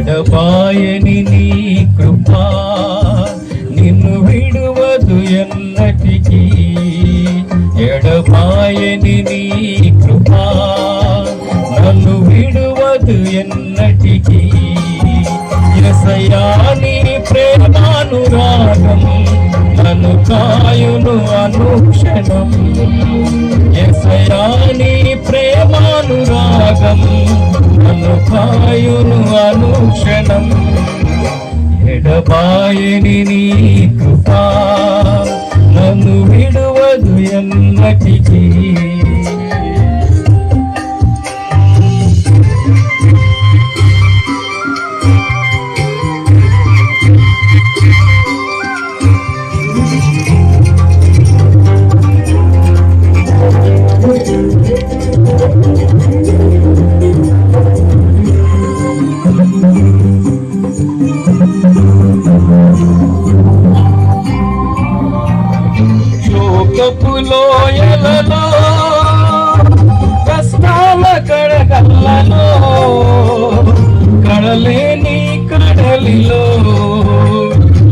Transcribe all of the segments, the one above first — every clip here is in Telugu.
ఎడబాయని నీ కృపా నిన్ను విడువదు ఎన్నటికీ. ఎడబాయని నీ కృపా నన్ను విడువదు ఎన్నటికీ. యేసయ్యా నీ ప్రేమానురాగం నన్ను కాయును అనుక్షణం. యేసయ్యా నీ ప్రేమానురాగం నన్ను కాయును అనుక్షణం. ఎడబాయని నీ కృపా నన్ను విడువదు ఎన్నటికీ. లోయలలో కష్టాల కడగల్లలో కడలేని కడలిలో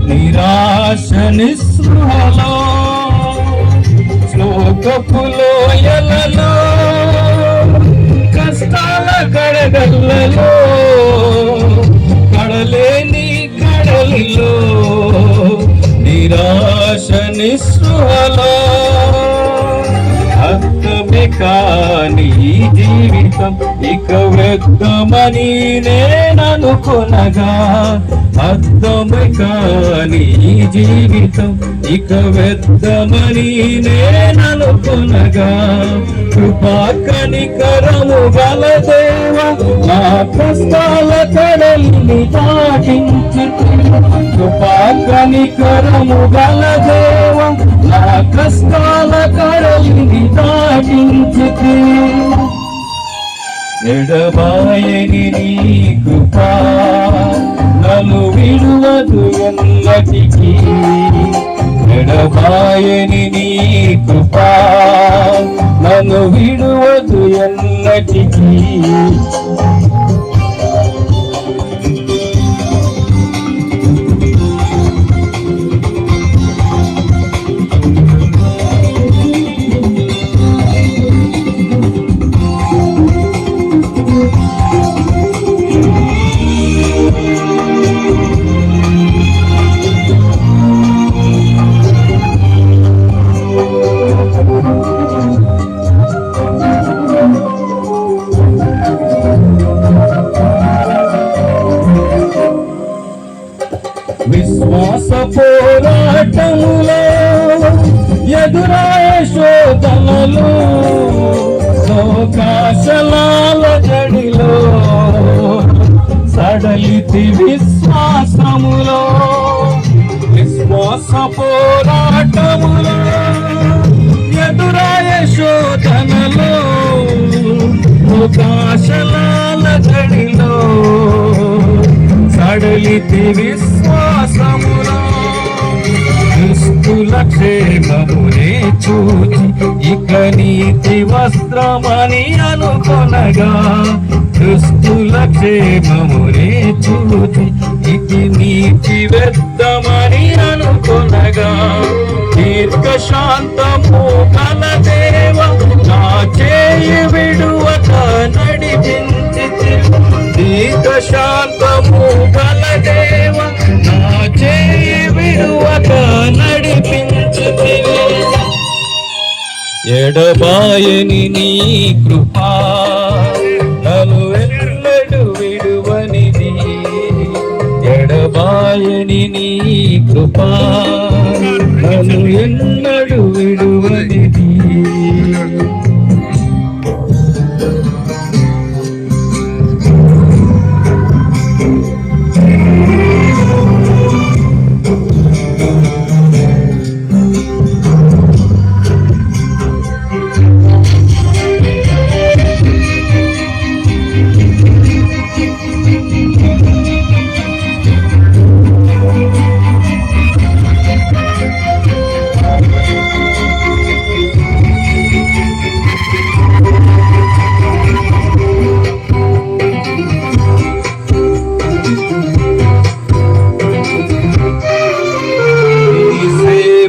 నిరాశ నిస్పృహలో శోకపు లోయలలో కష్టాల కడగల్లలో కడలేని కడలిలో నిరాశ నిస్పృహలో అర్థమే కాని జీవితం ఇక వ్యర్థమని నేననుకొనగా. అర్థమే కాని జీవితం ఇక వ్యర్థమని నేననుకొనగా. కృపా కనికరము గల దేవా నా కష్టాల కడలిని దాటించి. కృపా కనికరము గల దేవా నా కష్టాల కడలిని దాటించి. ఎడబాయని నీ కృపా నన్ను విడువదు ఎన్నటికీ. ఎడబాయని నీ కృపా నన్ను విడువదు ఎన్నటికీ. విశ్వాస పోరాటములో ఎదురాయ శోధనలు లోకాశలాల జడిలో సడలితి విశ్వాసములో. విశ్వాస పోరాటములో ఎదురాయ శోధనలు లోకాశలాల జడిలో సడలితి విశ్వాసములో. దుస్తుల క్షేమమునే చూచి ఇక నీతి వస్త్రమని అనుకొనగా. దుస్తుల క్షేమమునే చూచి ఇది నీతి వ్యర్థమని అనుకొనగా. దీర్ఘశాంతము గల దేవా నా చేయి విడువక నడిపించి. దీర్ఘశాంతము గల దేవా నా చేయి విడువక నడిపించి. ఎడబాయని నీ కృపా నన్ను ఎన్నడు విడువనిది. ఎడబాయని నీ కృపా నన్ను ఎన్నడు విడువనిది.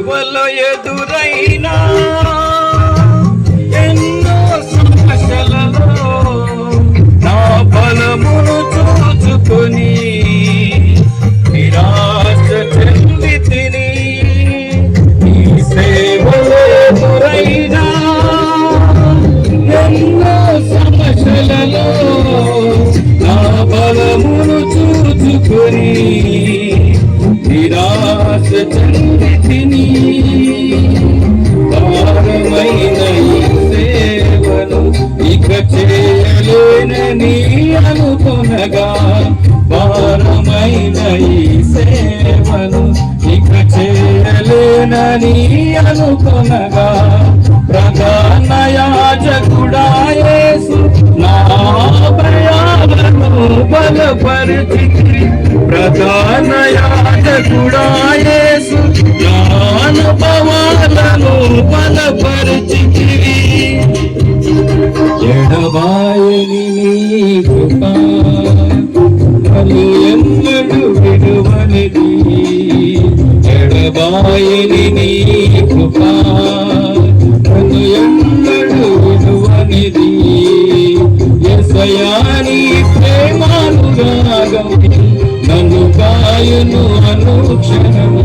సేవలో ఎదురైనా ఎన్నో సమస్యలలో నా బలమును చూచుకొని నిరాశ చెంది తిని ఈ సేవలో ఎదురైనా ఎన్నో సమస్యలలో నా బలమును చూచుకొని నిరాశ చెంది తిని భారమైన ఈ సేవను ఇక చేయలేనని అనుకొనగా భారమైన ఈ సేవను ఇక చేయలేనని అనుకొనగా ప్రధాన యాజకుడా యేసు నా ప్రయాణము బలపరిచి ప్రధాన యాజకుడా యేసు నా అనుభవాలను బలపరిచితివి ఎడబాయని నీ కృప నన్ను ఎన్నడూ విడువనిది ఎడబాయని నీ కృప నన్ను ఎన్నడూ విడువనిది యేసయ్యా నీ ప్రేమానురాగం నన్ను కాయును అనుక్షణం